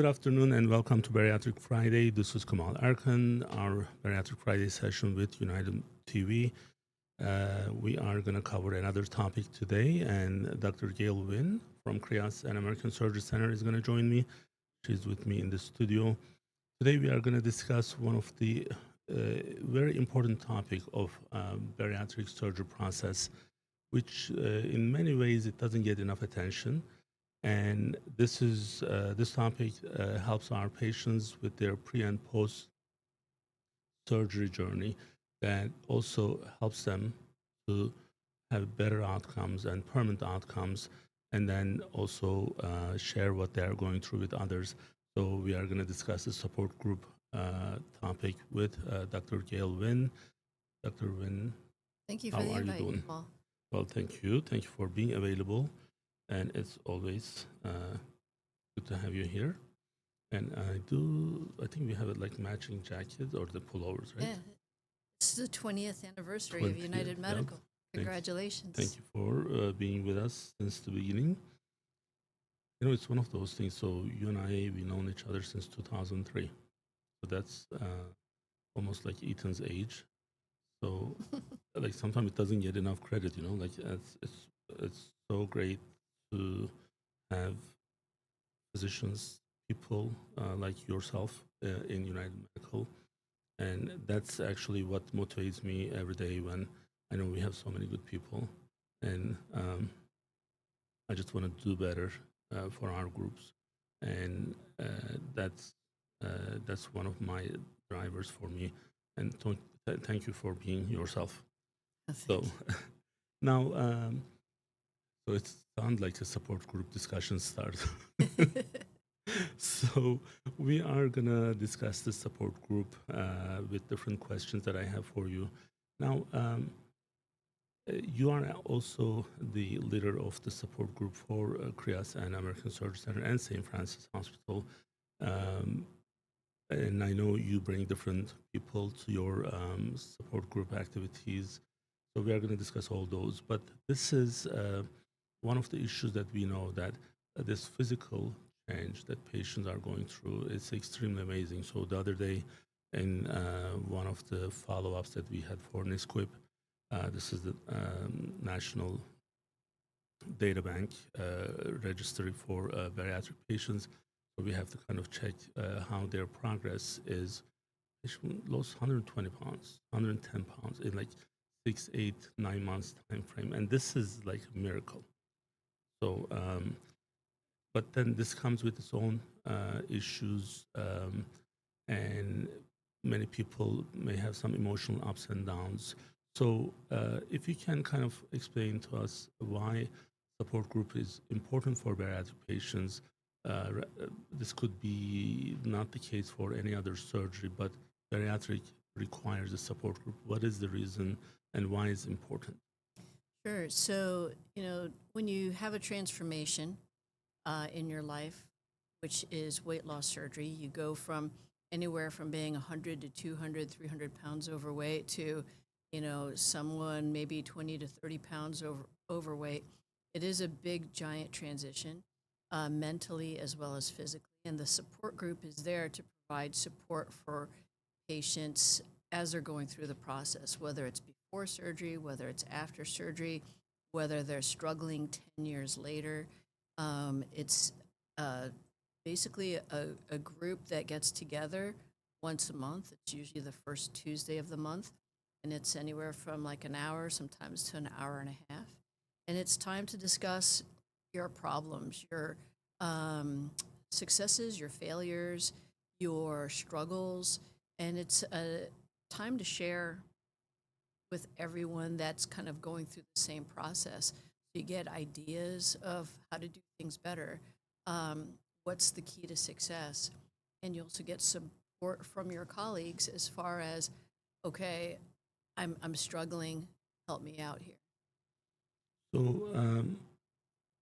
Good afternoon and welcome to Bariatric Friday. This is Kemal Erkan, our Bariatric Friday session with UnitedTV. We are going to cover another topic today, and Dr. Gail Wynn from Krias and American Surgery Center is going to join me. She's with me in the studio. Today we are going to discuss one of the very important topic of bariatric surgery process, which in many ways it doesn't get enough attention. And this topic helps our patients with their pre and post surgery journey. That also helps them to have better outcomes and permanent outcomes, and then also share what they are going through with others. So we are going to discuss the support group topic with Dr. Gail Wynn. Dr. Wynn, Thank you for how the are you invite, doing? Paul. Well, thank you. Thank you for being available. And it's always good to have you here. And I think we have it like matching jacket or the pullovers, right? Yeah, this is the 20th anniversary 20th, of United yeah. Medical. Thanks. Congratulations. Thank you for being with us since the beginning. You know, it's one of those things. So you and I, we've known each other since 2003. So that's almost like Ethan's age. So like sometimes it doesn't get enough credit, you know, like it's so great to have physicians, people like yourself in United Medical. And that's actually what motivates me every day when I know we have so many good people. And I just want to do better for our groups. And that's one of my drivers for me. And thank you for being yourself. So now, so it sounds like a support group discussion start. So we are gonna discuss the support group with different questions that I have for you. Now, you are also the leader of the support group for Krias and American Surgery Center and St. Francis Hospital. And I know you bring different people to your support group activities. So we are going to discuss all those. But this is one of the issues that we know that this physical change that patients are going through is extremely amazing. So the other day, in one of the follow-ups that we had for NISQIP, this is the National Data Bank Registry for bariatric patients. So we have to kind of check how their progress is. Patient lost 120 pounds, 110 pounds in like 6, 8, 9 months time frame, and this is like a miracle. So, but then this comes with its own issues, and many people may have some emotional ups and downs. So, if you can kind of explain to us why support group is important for bariatric patients. This could be not the case for any other surgery, but bariatric requires a support group. What is the reason and why is it important? Sure. So, when you have a transformation in your life, which is weight loss surgery, you go from anywhere from being 100 to 200, 300 pounds overweight to, someone maybe 20 to 30 pounds overweight. It is a big, giant transition, mentally as well as physically. And the support group is there to provide support for patients as they're going through the process, whether it's before surgery, whether it's after surgery, whether they're struggling 10 years later. It's basically a group that gets together once a month. It's usually the first Tuesday of the month, and it's anywhere from like an hour, sometimes to an hour and a half. And it's time to discuss your problems, your successes, your failures, your struggles, and it's a time to share with everyone that's kind of going through the same process. You get ideas of how to do things better. What's the key to success? And you also get support from your colleagues as far as, okay, I'm struggling, help me out here. So,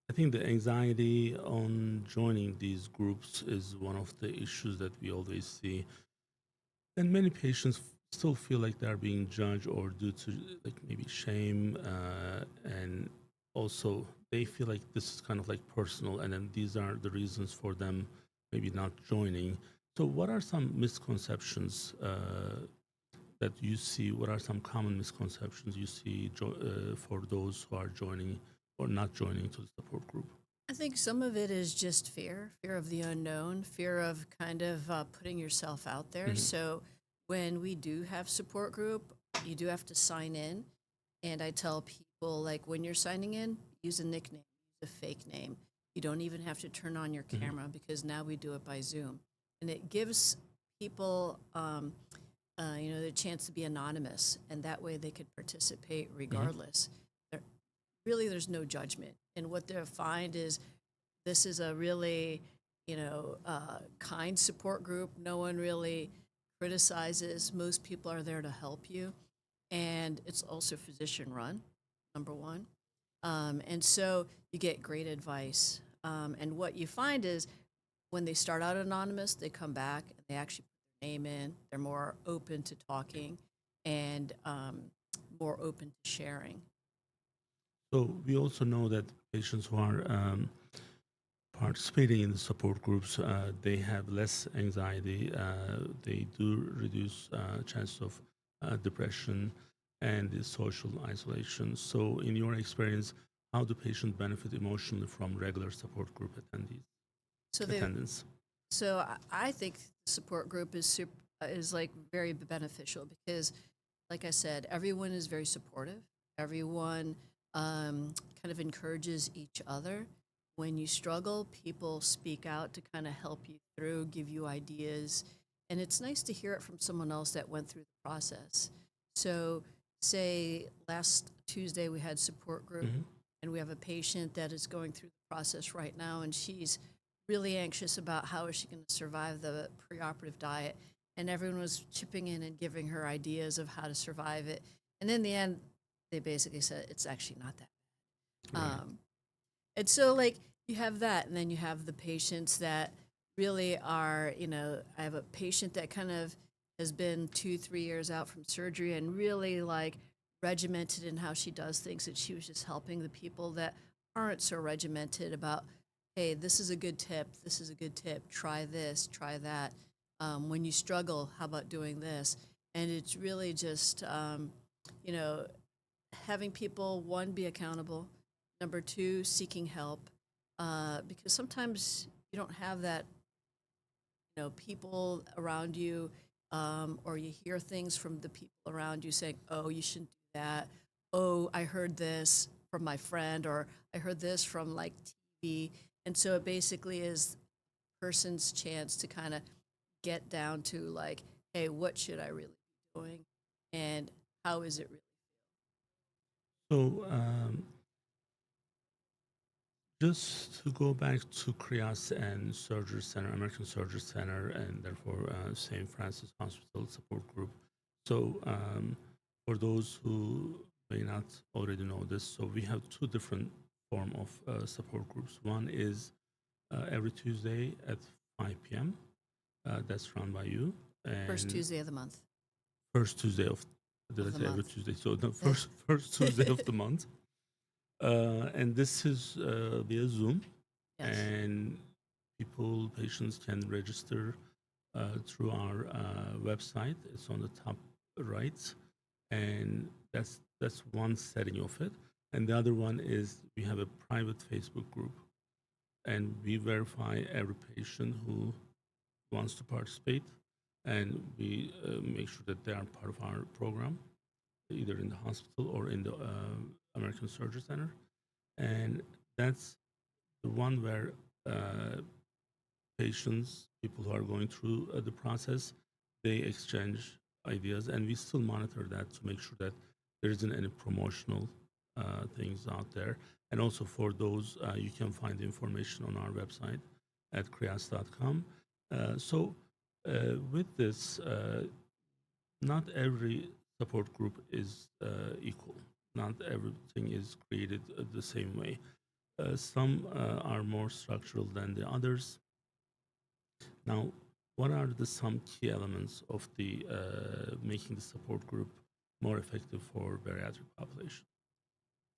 I think the anxiety on joining these groups is one of the issues that we always see. And many patients still feel like they're being judged or due to like maybe shame, and also they feel like this is kind of like personal, and then these are the reasons for them maybe not joining. So, what are some misconceptions that you see? What are some common misconceptions you see for those who are joining or not joining to the support group? I think some of it is just fear of the unknown, fear of kind of putting yourself out there. Hmm. So when we do have support group, you do have to sign in. And I tell people, like, when you're signing in, use a nickname, use a fake name. You don't even have to turn on your Hmm. camera because now we do it by Zoom. And it gives people, the chance to be anonymous. And that way they could participate Hmm. regardless. There, really, there's no judgment. And what they'll find is this is a really, kind support group. No one really criticizes. Most people are there to help you. And it's also physician run, number one. And so you get great advice. And what you find is when they start out anonymous, they come back and they actually put their name in. They're more open to talking and more open to sharing. So, we also know that patients who are participating in the support groups, they have less anxiety. They do reduce chance of depression and the social isolation. So, in your experience, how do patients benefit emotionally from regular support group attendees So they attendance? So I think the support group is like very beneficial because, like I said, everyone is very supportive. Everyone kind of encourages each other. When you struggle, people speak out to kind of help you through, give you ideas, and it's nice to hear it from someone else that went through the process. So, say last Tuesday we had support group, Hmm. and we have a patient that is going through the process right now, and she's really anxious about how is she going to survive the preoperative diet, and everyone was chipping in and giving her ideas of how to survive it. And in the end, they basically said it's actually not that. Right. Um, and so, like, you have that, and then you have the patients that really are, I have a patient that kind of has been 2, 3 years out from surgery and really like regimented in how she does things. And she was just helping the people that aren't so regimented about, hey, this is a good tip. This is a good tip. Try this, try that. When you struggle, how about doing this? And it's really just, you know, having people, one, be accountable, number two, seeking help, because sometimes you don't have that, people around you, or you hear things from the people around you saying, oh, you shouldn't do that. Oh, I heard this from my friend, or I heard this from like TV. And so it basically is person's chance to kind of get down to like, hey, what should I really be doing? And how is it really? So, just to go back to CRIAS and Surgery Center, American Surgery Center, and therefore St. Francis Hospital Support Group. So, for those who may not already know this, so we have two different form of support groups. One is every Tuesday at 5 p.m. That's run by you, First and Tuesday of the month. first Tuesday of, did I Of the say every month. Tuesday? So the first Tuesday of the month, and this is via Zoom, Yes. and patients can register through our website. It's on the top right, and that's one setting of it. And the other one is we have a private Facebook group, and we verify every patient who wants to participate, and we make sure that they are part of our program, either in the hospital or in the American Surgery Center. And that's the one where patients, people who are going through the process, they exchange ideas, and we still monitor that to make sure that there isn't any promotional things out there. And also for those, you can find the information on our website at creas.com. With this, not every support group is equal. Not everything is created the same way. Some are more structural than the others. Now, what are the some key elements of the making the support group more effective for bariatric population?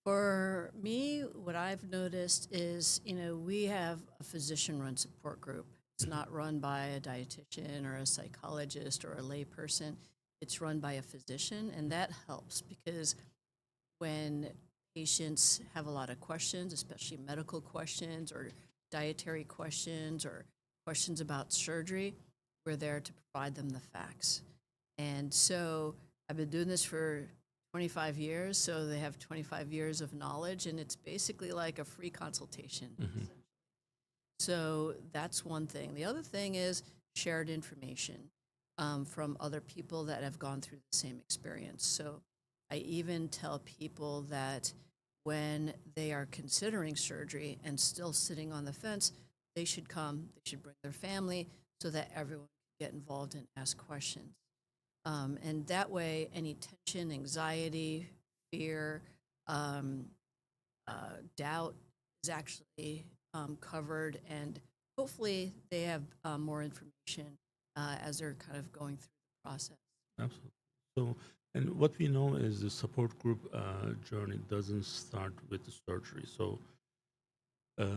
For me, what I've noticed is, we have a physician run support group. It's not run by a dietitian or a psychologist or a layperson. It's run by a physician, and that helps because when patients have a lot of questions, especially medical questions or dietary questions or questions about surgery, we're there to provide them the facts. And so I've been doing this for 25 years, so they have 25 years of knowledge, and it's basically like a free consultation. Hmm. So that's one thing. The other thing is shared information from other people that have gone through the same experience. So I even tell people that when they are considering surgery and still sitting on the fence, they should come, they should bring their family so that everyone can get involved and ask questions. And that way, any tension, anxiety, fear, um, doubt is actually covered, and hopefully they have more information as they're kind of going through the process. Absolutely. So, and what we know is the support group journey doesn't start with the surgery. So,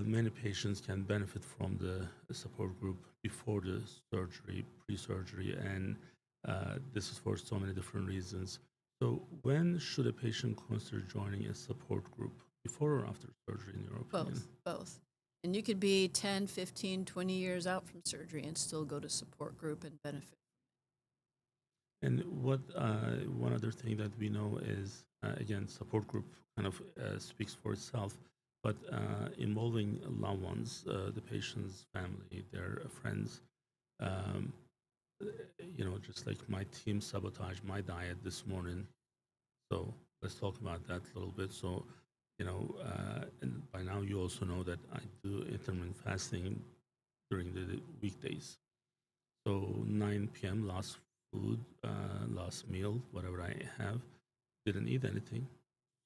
many patients can benefit from the support group before the surgery, pre-surgery, and this is for so many different reasons. So, when should a patient consider joining a support group, before or after surgery, in your opinion? Both. And you could be 10, 15, 20 years out from surgery and still go to support group and benefit. And what one other thing that we know is, again, support group kind of speaks for itself, but involving loved ones, the patient's family, their friends. Um, just like my team sabotaged my diet this morning. So let's talk about that a little bit. So, and by now you also know that I do intermittent fasting during the weekdays. So 9 p.m. last food, last meal, whatever I have, didn't eat anything.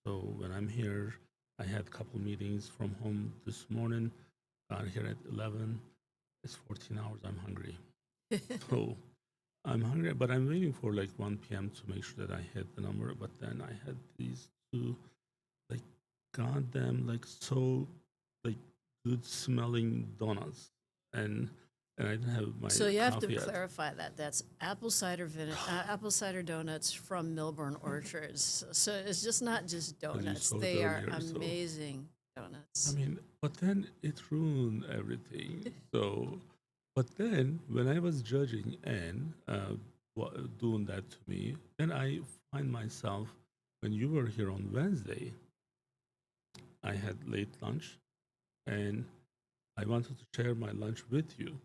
So when I'm here, I had a couple meetings from home this morning. Got here at 11. It's 14 hours. I'm hungry. So I'm hungry, but I'm waiting for like 1 p.m. to make sure that I hit the number. But then I had these two, like, goddamn, like, so, like, good smelling donuts. And I didn't have my So you have to coffee yet. clarify that. That's apple cider donuts from Milburn Orchards. So it's just not just donuts. saw it They are earlier, so- amazing I donuts. mean, but then it ruined everything. So, but then when I was judging and doing that to me, then I find myself, when you were here on Wednesday, I had late lunch and I wanted to share my lunch with you.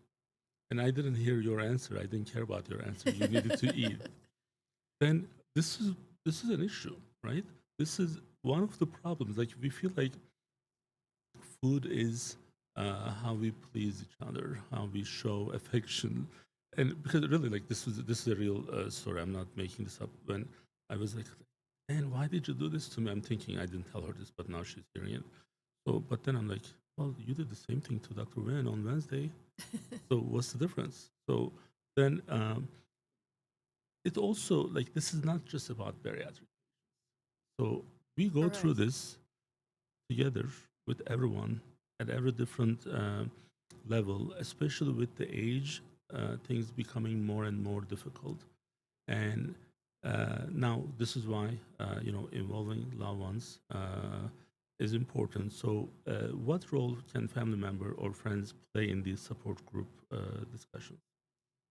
And I didn't hear your answer. I didn't care about your answer. You needed to eat. Then this is an issue, right? This is one of the problems. Like, we feel like food is how we please each other, how we show affection, and because really, like, this is a real story. I'm not making this up. When I was like, "Man, why did you do this to me?" I'm thinking I didn't tell her this, but now she's hearing it. So, but then I'm like, "Well, you did the same thing to Dr. Wen on Wednesday. So what's the difference?" So then it also, like, this is not just about bariatric. So we go through Correct. this together with everyone at every different level, especially with the age, things becoming more and more difficult. And now this is why involving loved ones is important. So, what role can family member or friends play in these support group discussions?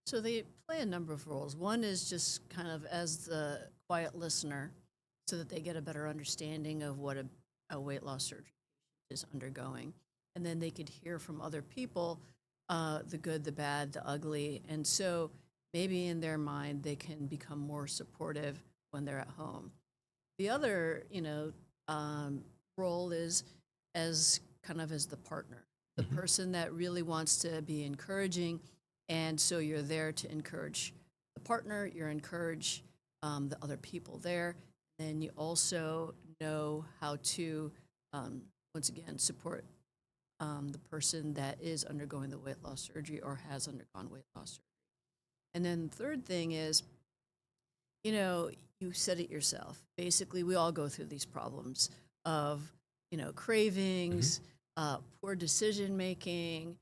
So they play a number of roles. One is just kind of as the quiet listener so that they get a better understanding of what a weight loss surgery is undergoing. And then they could hear from other people the good, the bad, the ugly. And so maybe in their mind, they can become more supportive when they're at home. The other, role is as kind of as the partner, the Hmm. person that really wants to be encouraging, and so you're there to encourage the partner. You're encourage the other people there, and you also know how to once again support the person that is undergoing the weight loss surgery or has undergone weight loss surgery. And then the third thing is you know, you said it yourself. Basically, we all go through these problems of, Hmm. cravings, poor decision making,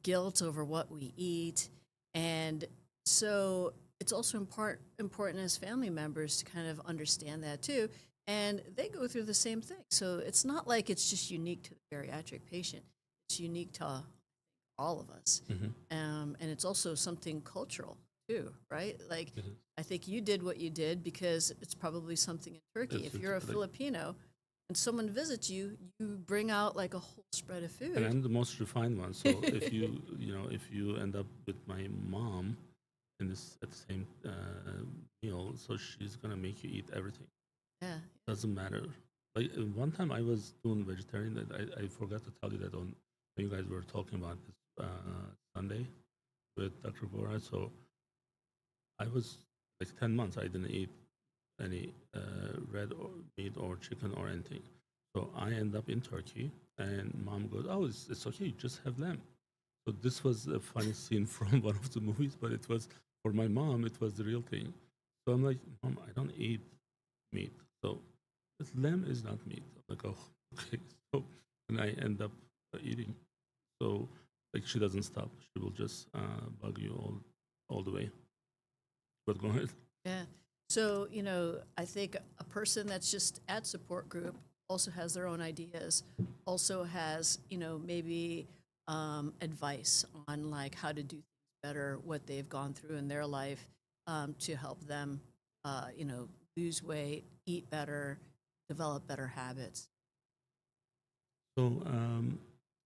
guilt over what we eat. And so it's also important as family members to kind of understand that too. And they go through the same thing. So it's not like it's just unique to the bariatric patient, it's unique to all of us. Hmm. And it's also something cultural too, right? Like, It is. I think you did what you did because it's probably something in Turkey. If you're a Like, Filipino and someone visits you, you bring out like a whole spread of and food. I'm the most refined one. So if you, if you end up with my mom in this at the same meal, so she's gonna make you eat everything. Yeah. Doesn't matter. Like one time I was doing vegetarian. That I forgot to tell you that on when you guys were talking about this Sunday with Dr. Bora. So I was like 10 months. I didn't eat any red or meat or chicken or anything. So I end up in Turkey, and mom goes, "Oh, it's okay. You just have lamb." So this was a funny scene from one of the movies, but it was for my mom. It was the real thing. So I'm like, "Mom, I don't eat meat. So this lamb is not meat." I'm like, "Oh, okay." So and I end up eating. So like she doesn't stop. She will just bug you all the way. But go ahead. Yeah. So, I think a person that's just at support group also has their own ideas, also has, maybe advice on like how to do things better, what they've gone through in their life to help them, lose weight, eat better, develop better habits. So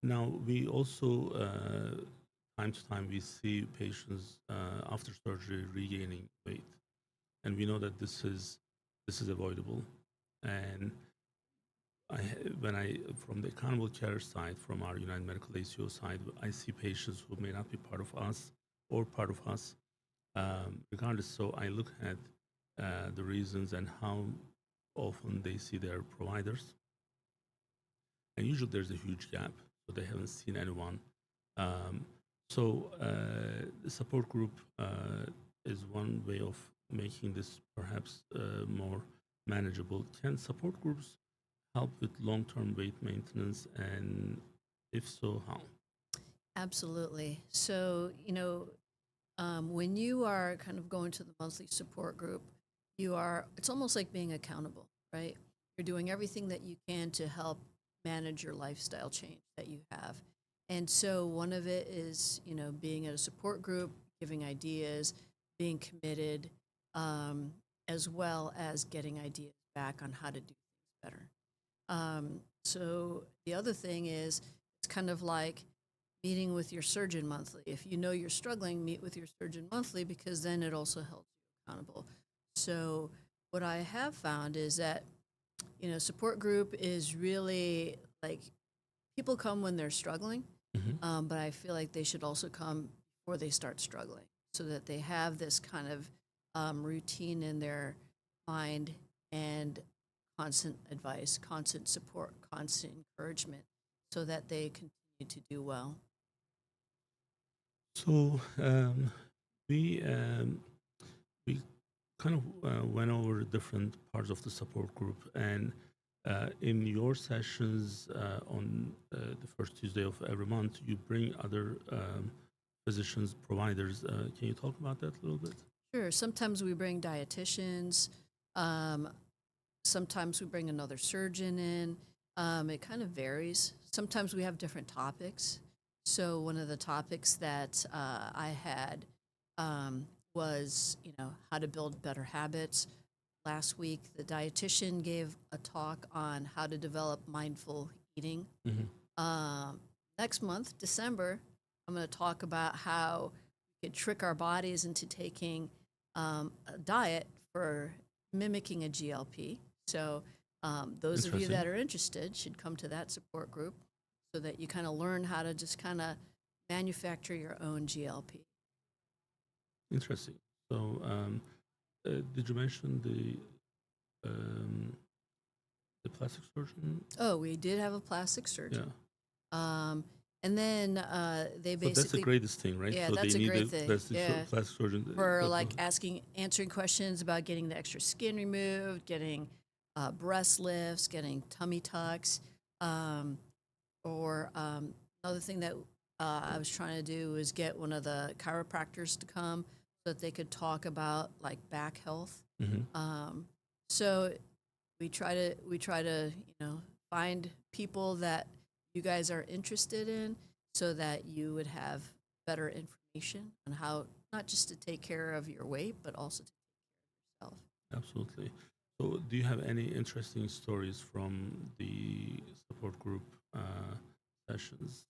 now we also time to time we see patients after surgery regaining weight, and we know that this is avoidable. And when I from the accountable care side, from our United Medical ACO side, I see patients who may not be part of us or part of us, regardless. So I look at the reasons and how often they see their providers, and usually there's a huge gap, so they haven't seen anyone. Um, so the support group is one way of making this perhaps more manageable. Can support groups help with long-term weight maintenance, and if so, how? Absolutely. So, when you are kind of going to the monthly support group, it's almost like being accountable, right? You're doing everything that you can to help manage your lifestyle change that you have. And so one of it is, being at a support group, giving ideas, being committed, um, as well as getting ideas back on how to do things better. So the other thing is, it's kind of like meeting with your surgeon monthly. If you know you're struggling, meet with your surgeon monthly because then it also helps you accountable. So what I have found is that, support group is really like people come when they're struggling, Hmm. but I feel like they should also come before they start struggling so that they have this kind of routine in their mind and constant advice, constant support, constant encouragement so that they continue to do well. So we we kind of went over different parts of the support group, and in your sessions on the first Tuesday of every month, you bring other physicians, providers. Can you talk about that a little bit? Sure. Sometimes we bring dietitians. Um, Sometimes we bring another surgeon in. It kind of varies. Sometimes we have different topics. So one of the topics that I had was, how to build better habits. Last week, the dietitian gave a talk on how to develop mindful eating. Hmm. Um, Next month, December, I'm going to talk about how we could trick our bodies into taking a diet for mimicking a GLP. So, those of you Interesting. that are interested should come to that support group so that you kind of learn how to just kind of manufacture your own GLP. Interesting. So, did you mention the plastic surgeon? Oh, we did have a plastic surgeon. Yeah. Um, and then they So that's the basically, greatest thing, right? yeah, So they that's a need a great thing. Yeah. plastic surgeon. For like answering questions about getting the extra skin removed, getting breast lifts, getting tummy tucks, um, or another thing that I was trying to do was get one of the chiropractors to come so that they could talk about like back health. Hmm. Um, so we try to find people that you guys are interested in so that you would have better information on how not just to take care of your weight but also to yourself. Absolutely. So, do you have any interesting stories from the support group sessions?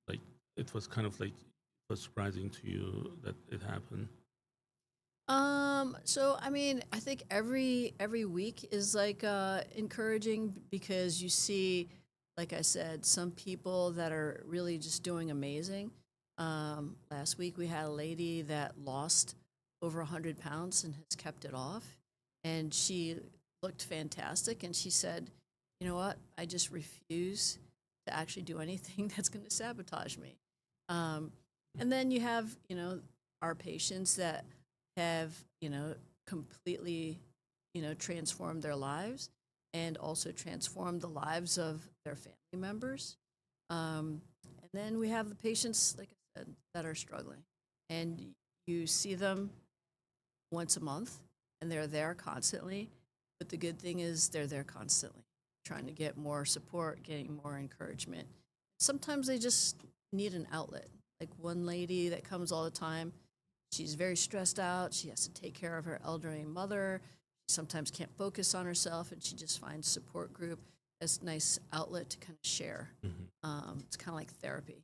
Like, it was kind of like it was surprising to you that it happened. So I mean, I think every week is like encouraging because you see, like I said, some people that are really just doing amazing. Last week we had a lady that lost over 100 pounds and has kept it off, and she looked fantastic. And she said, "You know what? I just refuse to actually do anything that's going to sabotage me." Um, and then you have, our patients that have, completely, transformed their lives and also transformed the lives of their family members. And then we have the patients, like I said, that are struggling. And you see them once a month and they're there constantly. But the good thing is they're there constantly, trying to get more support, getting more encouragement. Sometimes they just need an outlet. Like one lady that comes all the time, she's very stressed out. She has to take care of her elderly mother. She sometimes can't focus on herself, and she just finds support group as a nice outlet to kind of share. Mhm. It's kind of like therapy.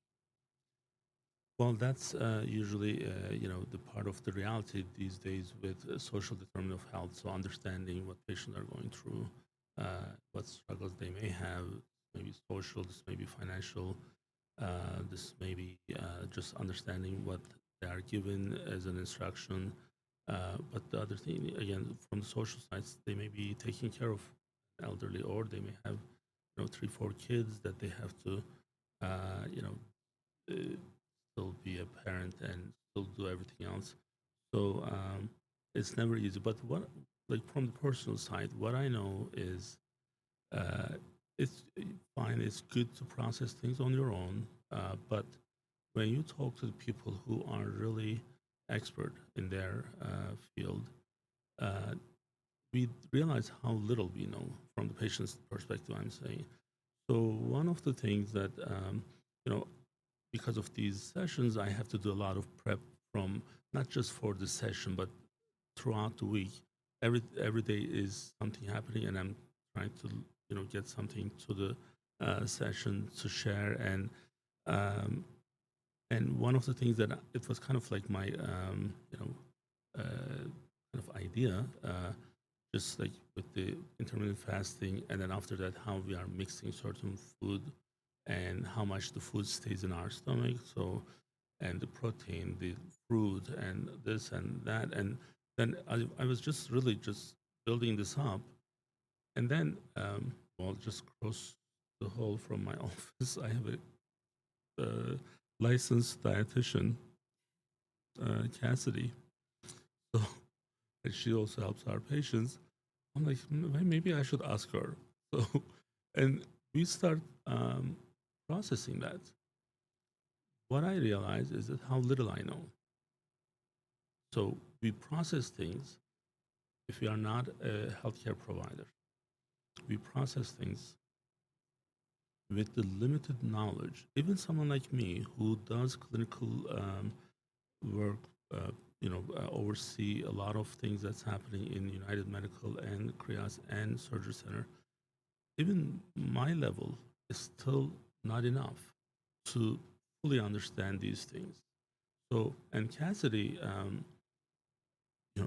Well, that's usually, the part of the reality these days with social determinant of health. So understanding what patients are going through, what struggles they may have, maybe social, this may be financial, this may be just understanding what they are given as an instruction. But the other thing, again, from the social sides, they may be taking care of elderly, or they may have, three, four kids that they have to, you know, still be a parent and still do everything else. So it's never easy. But what, like from the personal side, what I know is uh, it's fine. It's good to process things on your own. But when you talk to the people who are really expert in their field, uh, we realize how little we know from the patient's perspective. I'm saying. So one of the things that you know because of these sessions, I have to do a lot of prep from not just for the session, but throughout the week. Every day is something happening, and I'm trying to get something to the session to share. Um, and one of the things that it was kind of like my kind of idea, just like with the intermittent fasting, and then after that, how we are mixing certain food and how much the food stays in our stomach. So, and the protein, the fruit, and this and that, and then I was just really just building this up, and then well, just across the hall from my office, I have a licensed dietitian, Cassidy. So, and she also helps our patients. I'm like, maybe I should ask her." So, and we start processing that. What I realize is that how little I know. So we process things if we are not a healthcare provider. We process things with the limited knowledge. Even someone like me who does clinical work, oversee a lot of things that's happening in United Medical and Krias and Surgery Center. Even my level is still not enough to fully understand these things. So, and Cassidy,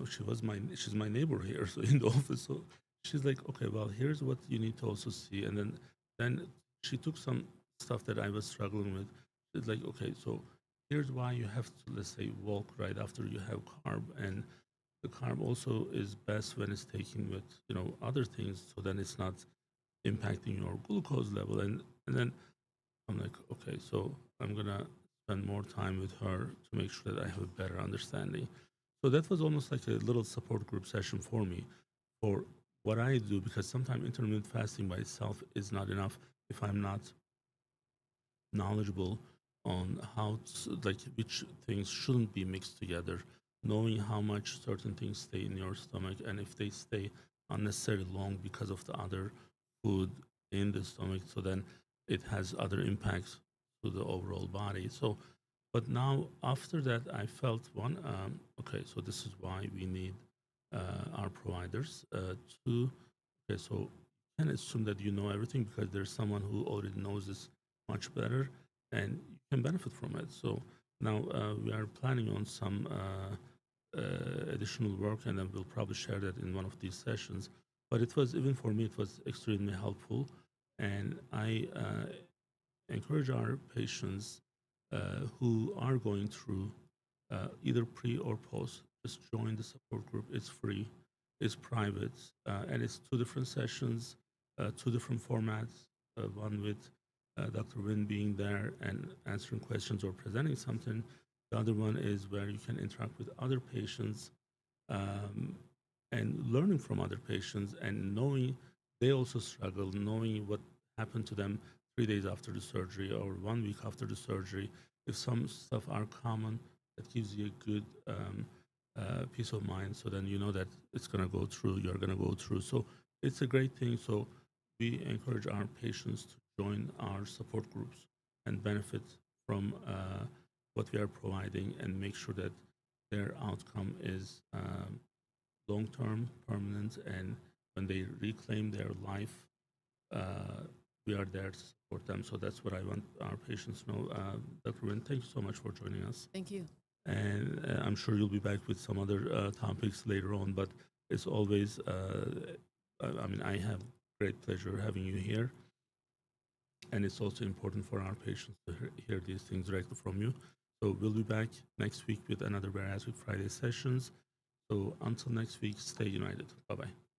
she's my neighbor here, so in the office. So she's like, okay, well, here's what you need to also see. And then she took some stuff that I was struggling with. She's like, okay, so here's why you have to, let's say, walk right after you have carb. And the carb also is best when it's taken with other things, so then it's not impacting your glucose level. And then I'm like, okay, so I'm gonna spend more time with her to make sure that I have a better understanding. So that was almost like a little support group session for me for what I do, because sometimes intermittent fasting by itself is not enough if I'm not knowledgeable on like which things shouldn't be mixed together, knowing how much certain things stay in your stomach and if they stay unnecessarily long because of the other food in the stomach. So then it has other impacts to the overall body. So, but now after that, I felt one, okay, so this is why we need our providers to, okay, so you can assume that you know everything because there's someone who already knows this much better and you can benefit from it. So now we are planning on some additional work, and then we'll probably share that in one of these sessions. But it was, even for me, it was extremely helpful. And I encourage our patients who are going through either pre or post, just join the support group. It's free, it's private, and it's two different sessions, two different formats. One with Dr. Win being there and answering questions or presenting something. The other one is where you can interact with other patients um, and learning from other patients and knowing they also struggle, knowing what happened to them 3 days after the surgery or 1 week after the surgery. If some stuff are common, that gives you a good peace of mind. So then you know that it's going to go through, you're going to go through. So it's a great thing. So we encourage our patients to join our support groups and benefit from what we are providing and make sure that their outcome is long term, permanent, and when they reclaim their life, we are there to support them. So that's what I want our patients to know. Dr. Wynn, thank you so much for joining us. Thank you. And I'm sure you'll be back with some other topics later on, but it's always, I mean, I have great pleasure having you here. And it's also important for our patients to hear these things directly from you. So we'll be back next week with another Bariatric Friday sessions. So until next week, stay united. Bye bye.